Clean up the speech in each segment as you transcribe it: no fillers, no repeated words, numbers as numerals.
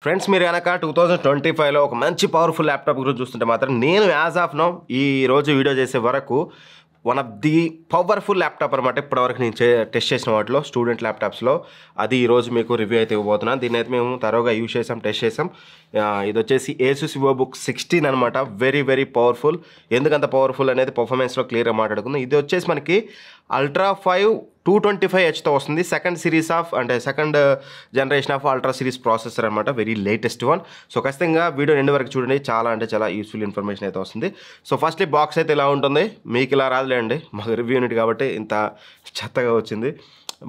Friends మీరు గనక 2025లో ఒక మంచి పవర్ఫుల్ ల్యాప్టాప్ గురించి చూస్తుంటే మాత్రం నేను యాజ్ ఆఫ్ నౌ ఈ రోజు వీడియో చేసే వరకు one of the powerful laptop అనమాట. ఇప్పటివరకు నేను టెస్ట్ చేసిన వాటిలో స్టూడెంట్ ల్యాప్టాప్స్లో అది ఈరోజు మీకు రివ్యూ అయితే ఇవ్వబోతున్నాను. దీన్ని అయితే మేము తరోగా యూజ్ చేసాం, టెస్ట్ చేసాం. ఇది వచ్చేసి ఏసూస్ వివోబుక్ 16 అనమాట. Very very powerful. ఎందుకంత పవర్ఫుల్ అనేది పర్ఫార్మెన్స్లో క్లియర్గా మాట్లాడుకుందాం. ఇది వచ్చేసి మనకి అల్ట్రా 5 225Hతో వస్తుంది. Second generation of Ultra series processor అనమాట. Very latest one. సో ఖచ్చితంగా వీడియో ఎండ్ వరకు చూడండి, చాలా యూస్ఫుల్ ఇన్ఫర్మేషన్ అయితే వస్తుంది. సో ఫస్ట్లీ బాక్స్ అయితే ఇలా ఉంటుంది. మీకు ఇలా రాదులేండి, మాకు రివ్యూ యూనిట్ కాబట్టి ఇంత చెత్తగా వచ్చింది,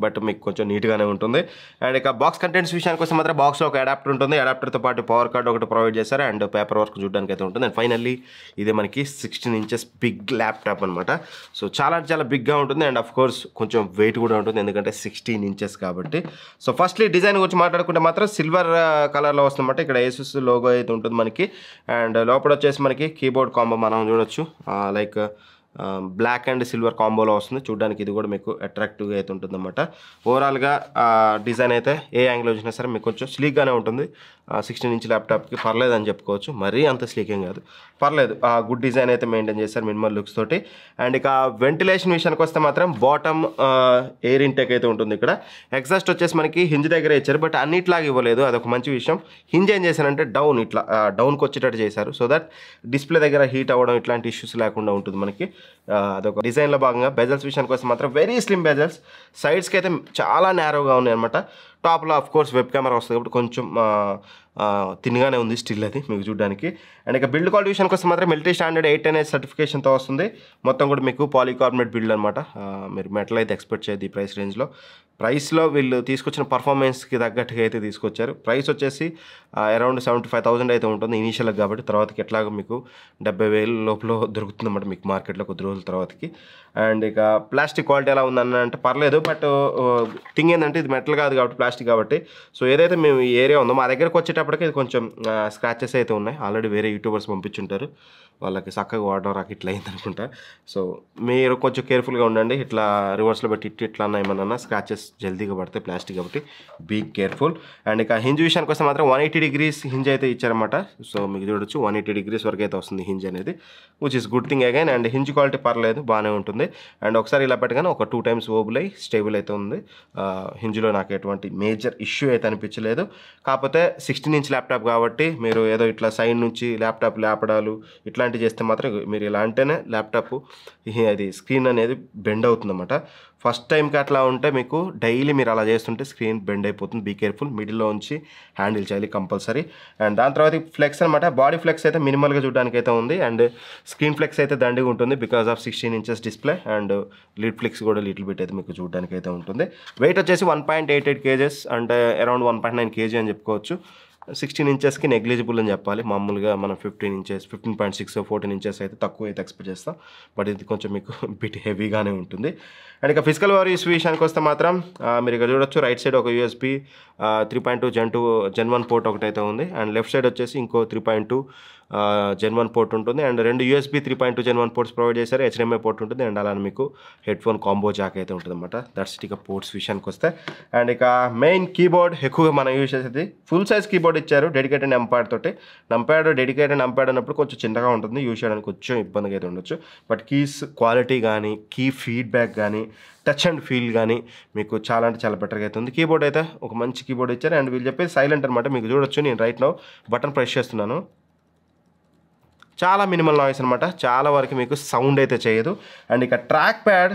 బట్ మీకు కొంచెం నీట్గానే ఉంటుంది. అండ్ ఇక బాక్స్ కంటెంట్స్ విషయానికి వస్తే మాత్రం బాక్స్లో ఒక అడాప్టర్ ఉంటుంది. అడాప్టర్తో పాటు పవర్ కార్డ్ ఒకటి ప్రొవైడ్ చేస్తారు అండ్ పేపర్ వర్క్ చూడడానికి అయితే ఉంటుంది. అండ్ ఫైనల్లీ ఇది మనకి 16 ఇంచెస్ బిగ్ ల్యాప్టాప్ అనమాట. సో చాలా బిగ్గా ఉంటుంది అండ్ ఆఫ్ కోర్స్ కొంచెం వెయిట్ కూడా ఉంటుంది, ఎందుకంటే 16 ఇంచెస్ కాబట్టి. సో ఫస్ట్లీ డిజైన్ గురించి మాట్లాడుకుంటే మాత్రం సిల్వర్ కలర్లో వస్తుందన్నమాట. ఇక్కడ ఏసూస్ లోగో అయితే ఉంటుంది మనకి. అండ్ లోపల వచ్చేసి మనకి కీబోర్డ్ కాంబో మనం చూడొచ్చు, లైక్ బ్లాక్ అండ్ సిల్వర్ కాంబోలో వస్తుంది. చూడడానికి ఇది కూడా మీకు అట్రాక్టివ్గా అయితే ఉంటుందన్నమాట. ఓవరాల్గా డిజైన్ అయితే ఏ యాంగిల్లో చూసినా సరే మీకు కొంచెం స్లీక్గానే ఉంటుంది. 16 ఇంచ్ ల్యాప్టాప్కి పర్లేదు అని చెప్పుకోవచ్చు. మరీ అంత స్లీక్ ఏం కాదు, పర్లేదు. గుడ్ డిజైన్ అయితే మెయింటైన్ చేస్తారు మినిమల్ లుక్స్ తోటి. అండ్ ఇక వెంటిలేషన్ విషయానికి వస్తే మాత్రం బాటమ్ ఎయిర్ ఇంటేక్ అయితే ఉంటుంది. ఇక్కడ ఎగ్జాస్ట్ వచ్చేసి మనకి హింజ్ దగ్గర ఇచ్చారు, బట్ అన్నిట్లాగా ఇవ్వలేదు. అదొక మంచి విషయం. హింజ్ ఏం చేశారంటే డౌన్కి వచ్చేటట్టు చేశారు, సో దట్ డిస్ప్లే దగ్గర హీట్ అవ్వడం ఇట్లాంటి ఇష్యూస్ లేకుండా ఉంటుంది మనకి. అదొక డిజైన్లో భాగంగా. బెజల్స్ విషయానికి వస్తే మాత్రం వెరీ స్లిమ్ బెజల్స్. సైడ్స్కి అయితే చాలా నేరోగా ఉన్నాయి అనమాట. టాప్లో ఆఫ్ కోర్స్ వెబ్ కెమెరా వస్తుంది కాబట్టి కొంచెం తిన్నగానే ఉంది స్టిల్ అది మీకు చూడడానికి. అండ్ ఇక బిల్డ్ క్వాలిటీ విషయానికి వస్తే మాత్రం మిలిటరీ స్టాండర్డ్ 810 సర్టిఫికేషన్తో వస్తుంది. మొత్తం కూడా మీకు పాలీకార్బోనేట్ బిల్డ్ అనమాట. మీరు మెటల్ అయితే ఎక్స్పెక్ట్ చేయదు ఈ ప్రైస్లో. వీళ్ళు తీసుకొచ్చిన పర్ఫార్మెన్స్కి తగ్గట్టుగా అయితే తీసుకొచ్చారు. ప్రైస్ వచ్చేసి అరౌండ్ 75,000 అయితే ఉంటుంది ఇనీషియల్గా, కాబట్టి తర్వాతకి ఎట్లాగో మీకు 70,000 లోపల దొరుకుతుందన్నమాట మీకు మార్కెట్లో కొద్ది రోజుల తర్వాతకి. అండ్ ఇక ప్లాస్టిక్ క్వాలిటీ ఎలా ఉందని అంటే పర్లేదు, బట్ థింగ్ ఏంటంటే ఇది మెటల్ కాదు కాబట్టి ప్లాస్టిక్ కాబట్టి. సో ఏదైతే మేము ఈ ఏరియా ఉందో మా దగ్గరకు వచ్చేటప్పటికి ఇది కొంచెం స్క్రాచెస్ అయితే ఉన్నాయి. ఆల్రెడీ వేరే యూట్యూబర్స్ పంపించుంటారు, వాళ్ళకి చక్కగా వాడడం రాక ఇట్లా అయింది అనుకుంటా. సో మీరు కొంచెం కేర్ఫుల్గా ఉండండి. ఇట్లా రివర్స్లో పెట్టి ఇట్లా అన్న ఏమన్నా స్క్రాచెస్ జల్దీగా పడితే ప్లాస్టిక్ కాబట్టి బీ కేర్ఫుల్. అండ్ ఇక హింజ్ విషయానికి వస్తే మాత్రం 180 degrees హింజ్ అయితే ఇచ్చారన్నమాట. సో మీకు చూడొచ్చు 180 degrees వరకు అయితే వస్తుంది హింజ్ అనేది, which is good thing again. And hinge quality పర్లేదు, బాగానే ఉంటుంది. అండ్ ఒకసారి ఇలా పెట్టగానే ఒక 2 times ఓబుల్ అయ్యి స్టేబుల్ అయితే ఉంది. హింజ్లో నాకు ఎటువంటి మేజర్ ఇష్యూ అయితే అనిపించలేదు. కాకపోతే 16 ఇంచ్ ల్యాప్టాప్ కాబట్టి మీరు ఏదో ఇట్లా సైడ్ నుంచి ల్యాప్టాప్ లేపడాలు ఇట్లాంటివి చేస్తే మాత్రం మీరు ఇలా అంటేనే ల్యాప్టాప్ అది స్క్రీన్ అనేది బెండ్ అవుతుందన్నమాట. ఫస్ట్ టైంకి అట్లా ఉంటే మీకు డైలీ మీరు అలా చేస్తుంటే స్క్రీన్ బెండ్ అయిపోతుంది. Be careful. మిడిల్లో ఉంచి హ్యాండిల్ చేయాలి కంపల్సరీ. అండ్ దాని తర్వాత ఫ్లెక్స్ అనమాట. బాడీ ఫ్లెక్స్ అయితే మినిమల్గా చూడడానికి అయితే ఉంది. అండ్ స్క్రీన్ ఫ్లెక్స్ అయితే దండిగా ఉంటుంది because of 16 inches display. And lid flex కూడా లిటిల్ బిట్ అయితే మీకు చూడడానికి అయితే ఉంటుంది. వెయిట్ వచ్చేసి 1.88 kgs అంటే అరౌండ్ 1.9 kg అని చెప్పుకోవచ్చు. 16 ఇంచెస్కి నెగ్లిజిబుల్ అని చెప్పాలి. మామూలుగా మనం 15 ఇంచెస్ 15.6 14 ఇంచెస్ అయితే తక్కువ అయితే ఎక్స్పెక్ట్ చేస్తాం, బట్ ఇది కొంచెం మీకు బిట్ హెవీగానే ఉంటుంది. అండ్ ఇక ఫిజికల్ వాల్యూస్ విషయానికి వస్తే మాత్రం మీరు ఇక్కడ చూడొచ్చు, రైట్ సైడ్ ఒక USB 3.2 Gen 1 పోర్ట్ ఒకటైతే ఉంది. అండ్ లెఫ్ట్ సైడ్ వచ్చేసి ఇంకో 3.2 Gen 1 పోర్ట్ ఉంటుంది. And 2 USB 3.2 Gen 1 ports provide చేశారు. HDMI పోర్ట్ ఉంటుంది. అండ్ అలానే మీకు హెడ్ ఫోన్ కాంబో జాక్ అయితే ఉంటుంది అనమాట. దట్స్ ఇక పోర్ట్స్ విషయానికి వస్తే. అండ్ ఇక మెయిన్ కీబోర్డ్ ఎక్కువగా మనం యూజ్ చేసేది ఫుల్ సైజ్ కీబోర్డ్ ఇచ్చారు, డెడికేటెడ్ నంప్యాడ్ తోటి. డెడికేటెడ్ నంప్యాడ్ అన్నప్పుడు కొంచెం చిన్నగా ఉంటుంది, యూజ్ చేయడానికి కొంచెం ఇబ్బందిగా అయితే ఉండొచ్చు. బట్ కీస్ క్వాలిటీ కానీ కీ ఫీడ్బ్యాక్ కానీ టచ్ అండ్ ఫీల్ కానీ మీకు చాలా అంటే చాలా బెటర్గా అయితే ఉంది. కీబోర్డ్ అయితే ఒక మంచి కీబోర్డ్ ఇచ్చారు. అండ్ వీళ్ళు చెప్పేది సైలెంట్ అనమాట. మీకు చూడొచ్చు, నేను రైట్ నౌ బటన్ ప్రెస్ చేస్తున్నాను, చాలా మినిమల్ నాయిస్ అనమాట. చాలా వరకు మీకు సౌండ్ అయితే చేయదు. అండ్ ఇక trackpad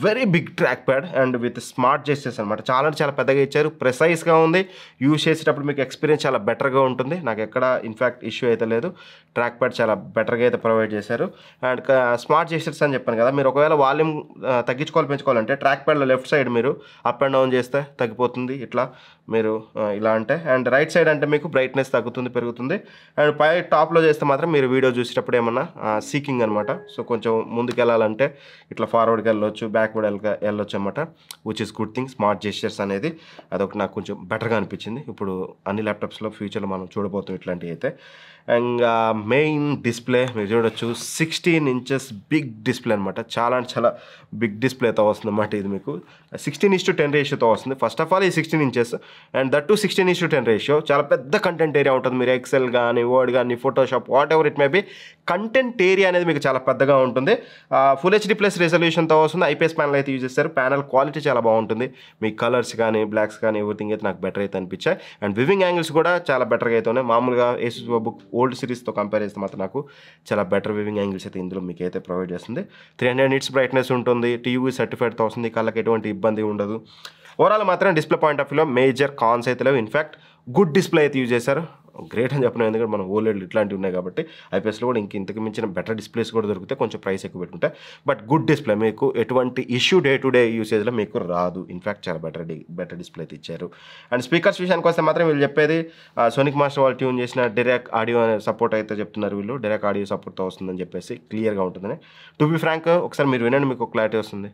very big trackpad and with smart gestures అనమాట. చాలా అంటే చాలా పెద్దగా ఇచ్చారు, ప్రెసైజ్గా ఉంది. యూజ్ చేసేటప్పుడు మీకు ఎక్స్పీరియన్స్ చాలా బెటర్గా ఉంటుంది. నాకు ఎక్కడ ఇన్ఫ్యాక్ట్ ఇష్యూ అయితే లేదు. ట్రాక్ ప్యాడ్ చాలా బెటర్గా అయితే ప్రొవైడ్ చేశారు. అండ్ స్మార్ట్ జెస్చర్స్ అని చెప్పాను కదా, మీరు ఒకవేళ వాల్యూమ్ పెంచుకోవాలంటే ట్రాక్ ప్యాడ్లో లెఫ్ట్ సైడ్ మీరు అప్ అండ్ డౌన్ చేస్తే తగ్గిపోతుంది, ఇట్లా మీరు ఇలా అంటే. అండ్ రైట్ సైడ్ అంటే మీకు బ్రైట్నెస్ తగ్గుతుంది, పెరుగుతుంది. అండ్ పై టాప్లో చేస్తే మాత్రం మీరు వీడియో చూసి చూసేటప్పుడు ఏమన్నా సీకింగ్ అనమాట. సో కొంచెం ముందుకు వెళ్ళాలంటే ఇట్లా ఫార్వర్డ్కి వెళ్ళొచ్చు, బ్యాక్వర్డ్ వెళ్ళొచ్చు అనమాట, which is good thing. Smart gestures అనేది అదొకటి నాకు కొంచెం బెటర్గా అనిపించింది. ఇప్పుడు అన్ని ల్యాప్టాప్స్లో ఫ్యూచర్లో మనం చూడబోతాం ఇట్లాంటివి అయితే. అండ్ మెయిన్ డిస్ప్లే మీరు చూడొచ్చు, 16 inches బిగ్ డిస్ప్లే అనమాట. చాలా అంటే చాలా బిగ్ డిస్ప్లేతో వస్తుంది అన్నమాట. ఇది మీకు 16:10 రేషియోతో వస్తుంది. ఫస్ట్ ఆఫ్ ఆల్ ఈ 16 inches and that to 16:10 ratio. చాలా పెద్ద కంటెంట్ ఏరియా ఉంటుంది. మీరు ఎక్సెల్ కానీ, వర్డ్ కానీ, Photoshop, what ever it may be, content area అనేది మీకు చాలా పెద్దగా ఉంటుంది. ఫుల్ హెచ్డి ప్లస్ రెజల్యూషన్తో వస్తుంది. ఐపీఎస్ ప్యానల్ అయితే యూజ్ చేస్తారు. ప్యానల్ క్వాలిటీ చాలా బాగుంటుంది. మీ కలర్స్ కానీ, బ్లాక్స్ కానీ, ఎవ్రీథింగ్ అయితే నాకు బెటర్ అయితే అనిపించాయి. అండ్ వివింగ్ యాంగిల్స్ కూడా చాలా బెటర్గా అయితే ఉన్నాయి. మామూలుగా ఏసూస్ బుక్ ఓల్డ్ సిరీస్తో కంపేర్ చేస్తే మాత్రం నాకు చాలా బెటర్ వివింగ్ యాంగిల్స్ అయితే ఇందులో మీకు అయితే ప్రొవైడ్ చేస్తుంది. 300 nits బ్రైట్నెస్ ఉంటుంది. టీవీ సర్టిఫైడ్తో వస్తుంది. కళ్ళకి ఎటువంటి ఇబ్బంది ఉండదు. ఓవరాల్ మాత్రం డిస్ప్లే పాయింట్ ఆఫ్ వ్యూలో మేజర్ కాన్స్ అయితే లేవు. ఇన్ఫ్యాక్ట్ గుడ్ డిస్ప్లే అయితే యూజ్ చేశారు. గ్రేట్ అని చెప్పిన, ఎందుకంటే మనం ఓలెడ్ ఇట్లాంటివి ఉన్నాయి కాబట్టి. ఐపీఎస్లో కూడా ఇంతకు మించిన బెటర్ డిస్ప్లేస్ కూడా దొరుకుతాయి, కొంచెం ప్రైస్ ఎక్కువ పెట్టుకుంటే. బట్ గుడ్ డిస్ప్లే, మీకు ఎటువంటి ఇష్యూ డే టు డే యూసేజ్లో మీకు రాదు. ఇన్ఫ్యాక్ట్ చాలా బెటర్ డిస్ప్లే అయితే ఇచ్చారు. అండ్ స్పీకర్స్ విషయానికి వస్తే మాత్రం వీళ్ళు చెప్పేది సోనిక్ మాస్టర్ వాళ్ళు ట్యూన్ చేసిన డైరెక్ట్ ఆడియో అనే సపోర్ట్ అయితే చెప్తున్నారు. వీళ్ళు డైరెక్ట్ ఆడియో సపోర్ట్తో వస్తుందని చెప్పేసి క్లియర్గా ఉంటుందని. టు బి ఫ్రాంక్, ఒకసారి మీరు వినండి, మీకు క్లారిటీ వస్తుంది.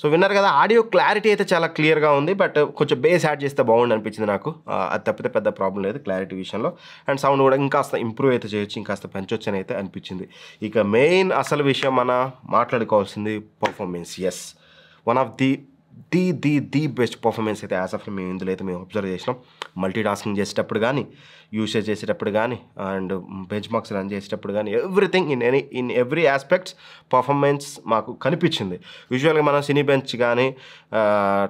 సో విన్నారు కదా, ఆడియో క్లారిటీ అయితే చాలా క్లియర్గా ఉంది. బట్ కొంచెం బేస్ యాడ్ చేస్తే బాగుండి అనిపించింది నాకు. అది తప్పితే పెద్ద ప్రాబ్లం లేదు క్లారిటీ విషయంలో. అండ్ సౌండ్ కూడా ఇంకాస్త ఇంప్రూవ్ అయితే చేయొచ్చు, ఇంకాస్త పెంచొచ్చు అని అయితే అనిపించింది. ఇక మెయిన్ అసలు విషయం మన మాట్లాడుకోవాల్సింది performance. Yes, one of the best performance అయితే యాజ్ ఆఫ్ మేము ఇందులో అయితే మేము అబ్జర్వ్ చేసినాం. మల్టీ టాస్కింగ్ చేసేటప్పుడు కానీ, యూసేజ్ చేసేటప్పుడు కానీ, అండ్ బెంచ్ మార్క్స్ రన్ చేసేటప్పుడు కానీ, everything in every aspects performance మాకు కనిపించింది. యూజువల్గా మనం సినీ బెంచ్ కానీ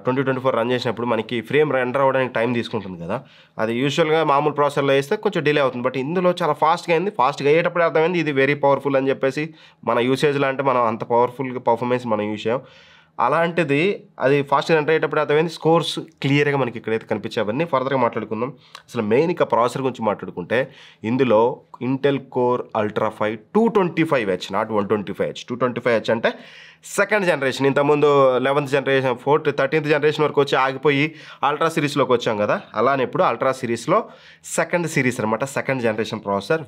2024 రన్ చేసినప్పుడు మనకి ఫ్రేమ్ రెండర్ అవ్వడానికి టైం తీసుకుంటుంది కదా. అది యూజువల్గా మామూలు ప్రాసెసర్లో వేస్తే కొంచెం డిలే అవుతుంది. బట్ ఇందులో చాలా ఫాస్ట్గా అయింది. ఫాస్ట్గా అయ్యేటప్పుడు అర్థమైంది ఇది వెరీ పవర్ఫుల్ అని చెప్పేసి. మన యూసేజ్లో అంటే మనం అంత పవర్ఫుల్గా పర్ఫార్మెన్స్ మనం యూజ్ చేయం. అలాంటిది అది ఫాస్ట్గా ఎంటర్ అయ్యేటప్పుడు అర్థమైంది. స్కోర్స్ క్లియర్గా మనకి ఇక్కడైతే కనిపించేవన్నీ ఫర్దర్గా మాట్లాడుకుందాం. అసలు మెయిన్ ఇక ప్రాసెసర్ గురించి మాట్లాడుకుంటే ఇందులో Intel Core ultra 5 225H, not 125H. 225H అంటే సెకండ్ జనరేషన్. ఇంతకుముందు 11th జనరేషన్, 13th జనరేషన్ వరకు వచ్చి ఆగిపోయి అల్ట్రా సిరీస్లోకి వచ్చాం కదా. అలానే ఇప్పుడు అల్ట్రా సిరీస్లో సెకండ్ సిరీస్ అనమాట, second generation processor.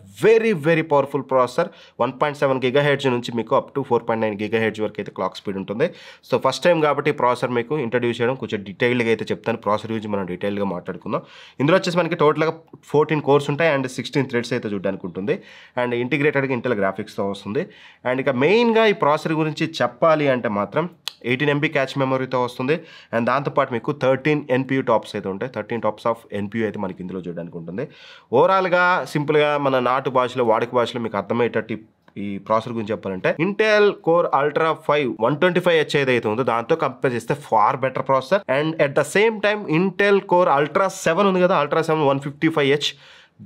Very powerful processor. 1.7 GHz నుంచి మీకు అప్ టు 4.9 GHz వరకు అయితే క్లాక్ స్పీడ్ ఉంటుంది. సో ఫస్ట్ టైం కాబట్టి ప్రాసెసర్ మీకు ఇంట్రడ్యూస్ చేయడం కొంచెం డీటెయిల్గా అయితే చెప్తాను. ప్రాసెసర్ గురించి మనం డీటెయిల్గా మాట్లాడుకుందాం. ఇందులో వచ్చేసి మనకి టోటల్గా 14 కోర్స్ ఉంటాయి అండ్ 16 థ్రెడ్స్ అయితే చూడడానికి ఉంటుంది. అండ్ ఇంటిగ్రేటెడ్గా ఇంటెల్ గ్రాఫిక్స్తో వస్తుంది. అండ్ ఇక మెయిన్గా ఈ ప్రాసెసర్ గురించి చెప్పాలి అంటే మాత్రం 18 MB క్యాచ్ మెమరీతో వస్తుంది. అండ్ దాంతోపాటు మీకు 13 NPU టాప్స్ అయితే ఉంటాయి. 13 టాప్స్ ఆఫ్ NPU అయితే మనకి ఇందులో చూడడానికి ఉంటుంది. ఓవరాల్గా సింపుల్గా మన నాటు భాషలో, వాడుక భాషలో మీకు అర్థమయ్యేటట్టు ఈ ప్రాసెసర్ గురించి చెప్పాలంటే ఇంటెల్ కోర్ అల్ట్రా 5 125H ఏదైతే ఉందో దాంతో కంపేర్ చేస్తే far better processor. And at the same time Intel Core Ultra 7 ఉంది కదా, అల్ట్రా 7 155H,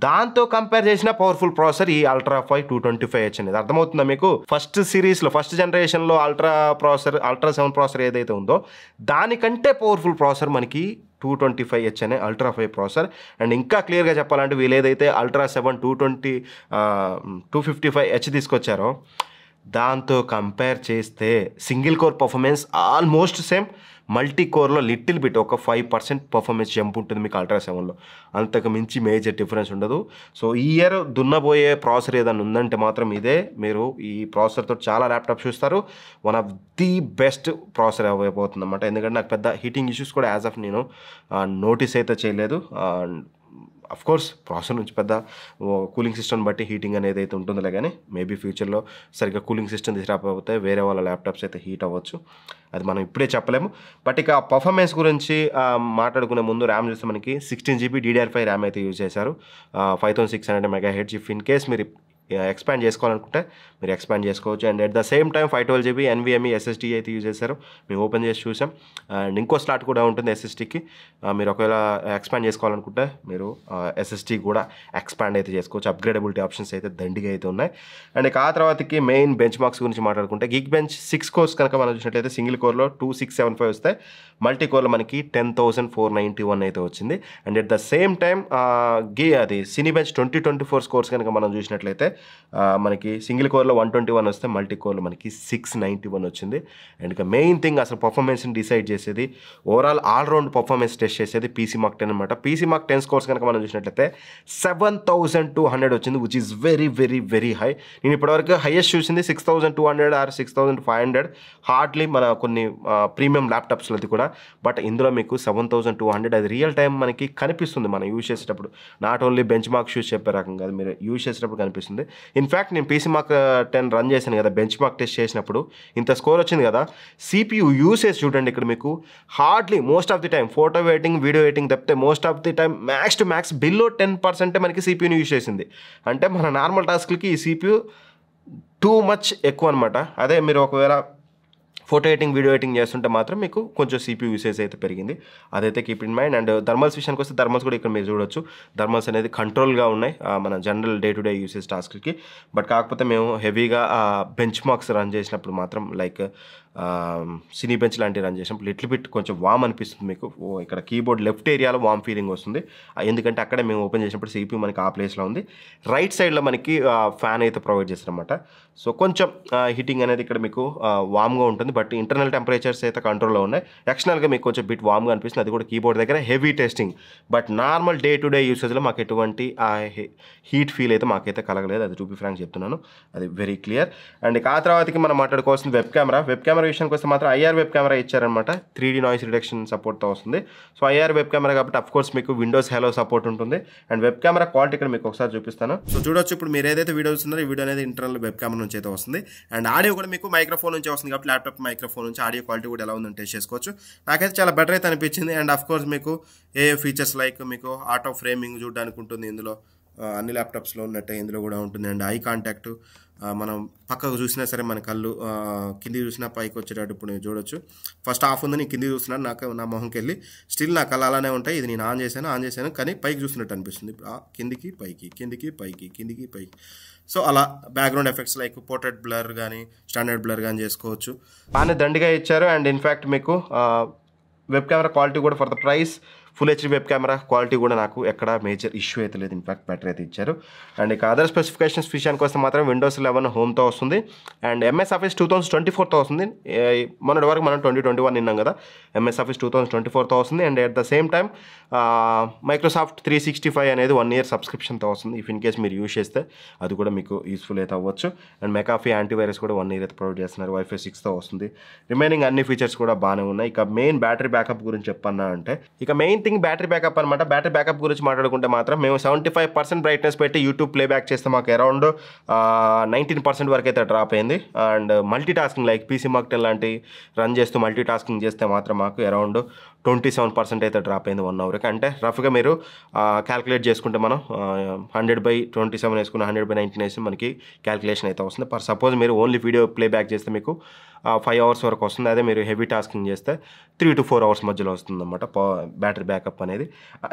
దాంతో కంపేర్ చేసిన పవర్ఫుల్ ప్రాసెసర్ ఈ అల్ట్రా 5 225H అనేది. అర్థమవుతుందా మీకు? ఫస్ట్ సిరీస్లో, ఫస్ట్ జనరేషన్లో అల్ట్రా 7 ప్రాసెసర్ ఏదైతే ఉందో దానికంటే పవర్ఫుల్ ప్రాసెసర్ మనకి 225H అనే అల్ట్రా 5 ప్రాసెసర్. అండ్ ఇంకా క్లియర్గా చెప్పాలంటే వీళ్ళు ఏదైతే అల్ట్రా 7 255H తీసుకొచ్చారో దాంతో కంపేర్ చేస్తే single core performance almost same. Multi కోర్లో లిటిల్ బిట్ ఒక 5% పర్ఫార్మెన్స్ జంప్ ఉంటుంది మీకు అల్ట్రా 7లో. అంతకు మించి మేజర్ డిఫరెన్స్ ఉండదు. సో ఈ ఇయర్ దున్నబోయే ప్రాసెసర్ ఏదైనా ఉందంటే మాత్రం ఇదే. మీరు ఈ ప్రాసెసర్తో చాలా ల్యాప్టాప్స్ చూస్తారు. One of the best processor అయిపోతుంది అనమాట. ఎందుకంటే నాకు పెద్ద హీటింగ్ ఇష్యూస్ కూడా యాజ్ ఆఫ్ నేను నోటీస్ అయితే చేయలేదు. అఫ్ కోర్స్ ప్రాసెసర్ నుంచి పెద్ద కూలింగ్ సిస్టమ్ బట్టి హీటింగ్ అనేది అయితే ఉంటుందిలే, కానీ మేబీ ఫ్యూచర్లో సరిగ్గా కూలింగ్ సిస్టమ్ తీసుకురాకపోతే వేరే వాళ్ళ ల్యాప్టాప్స్ అయితే హీట్ అవ్వచ్చు. అది మనం ఇప్పుడే చెప్పలేము. బట్ ఇక పర్ఫార్మెన్స్ గురించి మాట్లాడుకునే ముందు ర్యామ్ చూస్తే మనకి 16 GB DDR5 ర్యామ్ అయితే యూజ్ చేశారు. 5600 MHz. ఇఫ్ ఇన్ కేస్ మీరు ఎక్స్పాండ్ చేసుకోవాలనుకుంటే మీరు ఎక్స్పాండ్ చేసుకోవచ్చు. And at the same time 512 GB NVMe SSD అయితే యూజ్ చేశారు. మేము ఓపెన్ చేసి చూసాం. అండ్ ఇంకో స్లాట్ కూడా ఉంటుంది SSDకి. మీరు ఒకవేళ ఎక్స్పాండ్ చేసుకోవాలనుకుంటే మీరు SSD కూడా ఎక్స్పాండ్ అయితే చేసుకోవచ్చు. అప్గ్రేడబిలిటీ ఆప్షన్స్ అయితే దండిగా అయితే ఉన్నాయి. అండ్ ఇక ఆ తర్వాతకి మెయిన్ బెంచ్ మార్క్స్ గురించి మాట్లాడుకుంటే గిగ్ బెంచ్ 6 కోర్స్ కనుక మనం చూసినట్లయితే సింగిల్ కోర్లో 2675 వస్తాయి. మల్టీ కోర్లో మనకి 10,491 అయితే వచ్చింది. And at the same time అది సినీ బెంచ్ 2024 స్కోర్స్ కనుక మనం చూసినట్లయితే మనకి సింగిల్ కోర్లో 121 వస్తే మల్టీ కోర్లో మనకి 691 వచ్చింది. అండ్ ఇక మెయిన్ థింగ్ అసలు పర్ఫార్మెన్స్ని డిసైడ్ చేసేది ఓవరాల్ ఆల్రౌండ్ పర్ఫార్మెన్స్ టెస్ట్ చేసేది PC Mark 10 అనమాట. PC Mark 10 స్కోర్స్ కనుక మనం చూసినట్లయితే 7,200 వచ్చింది, which is very very very high. నేను ఇప్పటివరకు హైయెస్ట్ చూసింది 6,200 ఆర్ 6,500 హార్డ్లీ మన కొన్ని ప్రీమియం ల్యాప్టాప్స్లో అది కూడా. బట్ ఇందులో మీకు 7,200 అది రియల్ టైం మనకి కనిపిస్తుంది మనం యూజ్ చేసేటప్పుడు. Not only bench mark shoes చెప్పే రకం కాదు, మీరు యూజ్ చేసేటప్పుడు కనిపిస్తుంది. ఇన్ఫ్యాక్ట్ నేను PC Mark 10 రన్ చేశాను కదా, బెంచ్ మార్క్ టెస్ట్ చేసినప్పుడు ఇంత స్కోర్ వచ్చింది కదా. CPU యూసేజ్ చూడండి ఇక్కడ మీకు hardly most of the time photo editing video editing తప్పితే most of the time max to max below 10% మనకి CPUని యూజ్ చేసింది. అంటే మన నార్మల్ టాస్క్లకి ఈ CPU టూ మచ్ ఎక్కువ అనమాట. అదే మీరు ఒకవేళ ఫోటో ఎడిటింగ్ వీడియో ఎడిటింగ్ చేస్తుంటే మాత్రం మీకు కొంచెం CPU యూసేజ్ అయితే పెరిగింది, అదైతే keep in mind. And thermals విషయానికి వస్తే థర్మల్స్ కూడా ఇక్కడ మీరు చూడొచ్చు. థర్మల్స్ అనేది కంట్రోల్గా ఉన్నాయి మన general day to day usage టాస్క్కి. బట్ కాకపోతే మేము హెవీగా బెంచ్ మార్క్స్ రన్ చేసినప్పుడు మాత్రం లైక్ సినీ బెంచ్ లాంటివి రన్ చేసినప్పుడు లిటిల్ బిట్ కొంచెం వామ్ అనిపిస్తుంది మీకు. ఇక్కడ కీబోర్డ్ లెఫ్ట్ ఏరియాలో వామ్ ఫీలింగ్ వస్తుంది, ఎందుకంటే అక్కడే మేము ఓపెన్ చేసినప్పుడు CPU మనకి ఆ ప్లేస్లో ఉంది. రైట్ సైడ్లో మనకి ఫ్యాన్ అయితే ప్రొవైడ్ చేస్తారన్నమాట. సో కొంచెం హీటింగ్ అనేది ఇక్కడ మీకు వామ్గా ఉంటుంది. బట్ ఇంటర్నల్ టెంపరేచర్స్ అయితే కంట్రోల్లో ఉన్నాయి. ఎక్స్టర్నల్గా మీకు కొంచెం బిట్ వామ్గా అనిపిస్తుంది, అది కూడా కీబోర్డ్ దగ్గర heavy testing. But normal day to day యూసేజ్లో మాకు ఎటువంటి హీట్ ఫీల్ అయితే మాకైతే కలగలేదు, అది టు బి ఫ్రాంక్ చెప్తున్నాను, అది వెరీ క్లియర్. అండ్ ఆ తర్వాతకి మనం మాట్లాడుకోవాల్సిన వెబ్ కెమెరా విషయానికి వస్తే మాత్రం IR వెబ్ కెమెరా ఇచ్చారనమాట. 3D నాయిస్ రిడక్షన్ సపోర్ట్తో వస్తుంది. సో IR వెబ్ కెమెరా కాబట్టి అఫ్కోర్స్ మీకు విండోస్ హెలో సపోర్ట్ ఉంటుంది. అండ్ వెబ్ కెమెరా క్వాలిటీ ఇక్కడ మీకు ఒకసారి చూపిస్తాను. సో చూడొచ్చు, ఇప్పుడు మీరు ఏదైతే వీడియో చూస్తున్నారో ఈ వీడియో అనేది ఇంటర్నల్ వెబ్ కెమెరా నుంచి అయితే వస్తుంది. అండ్ ఆడియో కూడా మీకు మైక్రోఫోన్ నుంచి వస్తుంది కాబట్టి ల్యాప్టాప్ మైక్రోఫోన్ నుంచి ఆడియో క్వాలిటీ కూడా ఎలా ఉందని టెస్ట్ చేసుకోవచ్చు. నాకైతే చాలా బెటర్ అయితే అనిపించింది. అండ్ అఫ్కోర్స్ మీకు ఏ ఫీచర్స్ లైక్ మీకు ఆటో ఫ్రేమింగ్ చూడడానికి ఉంటుంది ఇందులో, అన్ని ల్యాప్టాప్స్లో ఉన్నట్టే ఇందులో కూడా ఉంటుంది. అండ్ ఐ కాంటాక్ట్ మనం పక్కకు చూసినా సరే మన కళ్ళు కిందికి చూసినా పైకి వచ్చేటట్టు ఇప్పుడు నేను చూడొచ్చు. ఫస్ట్ ఆఫ్ ఉందని కిందికి చూస్తున్నాను, నా మొహంకి వెళ్ళి స్టిల్ నా కళ్ళు అలానే ఉంటాయి. ఇది నేను ఆన్ చేశాను కానీ పైకి చూసినట్టు అనిపిస్తుంది. కిందికి పైకి కిందికి పైకి కిందికి పైకి. సో అలా background effects like portrait blur కానీ స్టాండర్డ్ బ్లర్ కానీ చేసుకోవచ్చు. బాగానే దండిగా ఇచ్చారు. అండ్ ఇన్ఫ్యాక్ట్ మీకు వెబ్ కెమెరా క్వాలిటీ కూడా for the price full HD web camera quality కూడా నాకు ఎక్కడ మేజర్ ఇష్యూ అయితే లేదు, ఇన్ఫాక్ట్ బెటర్ అయితే ఇచ్చారు. అండ్ ఇక అదర్ స్పెసిఫికేషన్స్ విషయానికి వస్తే మాత్రం Windows 11 హోమ్తో వస్తుంది. అండ్ MS Office 2024తో వస్తుంది. మొన్నటి వరకు మనం 2021 విన్నాం కదా, MS Office 2024తో వస్తుంది. And at the same time Microsoft 365 అనేది 1 year సబ్స్క్రిప్షన్తో వస్తుంది. ఇఫ్ ఇన్ కేస్ మీరు యూజ్ చేస్తే అది కూడా మీకు యూస్ఫుల్ అయితే అవ్వచ్చు. అండ్ McAfee యాంటీవైరస్ కూడా 1 year అయితే ప్రొవైడ్ చేస్తున్నారు. Wi-Fi 6తో వస్తుంది. రిమైనింగ్ అన్ని ఫీచర్స్ కూడా బాగానే ఉన్నాయి. ఇక మెయిన్ బ్యాటరీ బ్యాకప్ గురించి చెప్పన్నా అంటే ఇక మెయిన్ థింగ్ బ్యాటరీ బ్యాకప్ అనమాట. బ్యాటరీ బ్యాకప్ గురించి మాట్లాడుకుంటే మాత్రం మేము 75% బ్రైట్నెస్ పెట్టి యూట్యూబ్ ప్లేబ్యాక్ చేస్తే మాకు అరౌండ్ 19% వరకు అయితే డ్రాప్ అయింది. And multi tasking like PC Mark 10 లాంటి రన్ చేస్తూ మల్టీ టాస్కింగ్ చేస్తే మాత్రం మాకు అరౌండ్ 27% అయితే డ్రాప్ అయింది 1 hourకి. అంటే రఫ్గా మీరు క్యాలిక్యులేట్ చేసుకుంటే మనం 100/27 వేసుకున్న 100/19 వేసి మనకి క్యాలిక్యులేషన్ అయితే వస్తుంది. పర్ సపోజ్ మీరు ఓన్లీ వీడియో ప్లేబ్యాక్ చేస్తే మీకు 5 hours వరకు వస్తుంది. అదే మీరు హెవీ టాస్కింగ్ చేస్తే 3 to 4 hours మధ్యలో వస్తుంది అన్నమాట బ్యాటరీ బ్యాకప్ అనేది.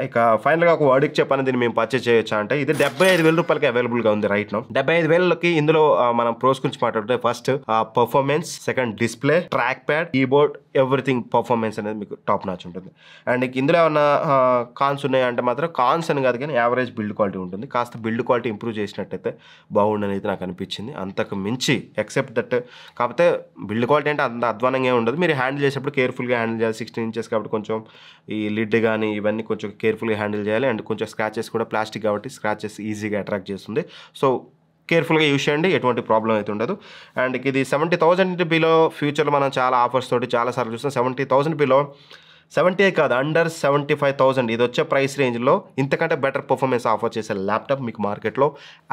ఇక ఫైనల్గా ఒక వర్డ్కి చెప్పాను, దీన్ని మేము పర్చేజ్ చేయొచ్చా అంటే ఇది 75,000 రూపాయలకి అవైలబుల్గా ఉంది రైట్ నౌ. 75,000కి ఇందులో మనం ప్రోస్ గురించి మాట్లాడితే first performance, second display, track pad, keyboard, everything performance అనేది మీకు టాప్ నాచ్ ఉంటుంది. అండ్ ఇందులో ఏమన్నా కాన్స్ ఉన్నాయంటే మాత్రం కాన్స్ అని కాదు కానీ యావరేజ్ బిల్డ్ క్వాలిటీ ఉంటుంది. కాస్త బిల్డ్ క్వాలిటీ ఇంప్రూవ్ చేసినట్టయితే బాగుండని అయితే నాకు అనిపించింది. అంతకు మించి ఎక్సెప్ట్ దట్ కాకపోతే బిల్డ్ క్వాలిటీ అంటే అంత అధ్వానంగా ఉండదు. మీరు హ్యాండిల్ చేసేటప్పుడు కేర్ఫుల్గా హ్యాండిల్ చేయాలి. 16 inches కాబట్టి కొంచెం ఈ లిడ్ కానీ ఇవన్నీ కొంచెం కేర్ఫుల్గా హ్యాండిల్ చేయాలి. అండ్ కొంచెం స్క్రాచెస్ కూడా ప్లాస్టిక్ కాబట్టి స్క్రాచెస్ ఈజీగా అట్రాక్ట్ చేస్తుంది. సో కేర్ఫుల్గా యూజ్ చేయండి, ఎటువంటి ప్రాబ్లం అయితే ఉండదు. అండ్ ఇది 70,000 బిలో ఫ్యూచర్లో మనం చాలా ఆఫర్స్ తోటి చాలాసార్లు చూస్తాం. 70,000 బిలో 70 కాదు అండర్ 75,000 ఇది వచ్చే ప్రైస్ రేంజ్లో ఇంతకంటే బెటర్ పర్ఫార్మెన్స్ ఆఫర్ చేసే ల్యాప్టాప్ మీకు మార్కెట్లో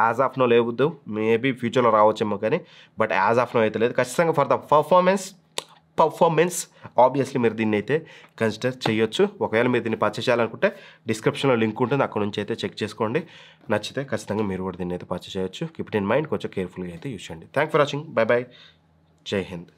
యాజ్ ఆఫ్ నో లేదు. మేబీ ఫ్యూచర్లో రావచ్చేమో కానీ బట్ యాజ్ ఆఫ్ నో అయితే లేదు. ఖచ్చితంగా ఫర్ ద పర్ఫార్మెన్స్ ఆబ్వియస్లీ మీరు దీన్ని అయితే కన్సిడర్ చేయొచ్చు. ఒకవేళ మీరు దీన్ని పర్చేస్ చేయాలనుకుంటే డిస్క్రిప్షన్లో లింక్ ఉంటుంది, అక్కడ నుంచి అయితే చెక్ చేసుకోండి. నచ్చితే ఖచ్చితంగా మీరు కూడా దీన్ని అయితే పర్చేస్ చేయొచ్చు. కీప్ ఇట్ ఇన్ మైండ్, కొంచెం కేర్ఫుల్గా అయితే యూస్ చేయండి. Thank for watching. By by. జై హింద్.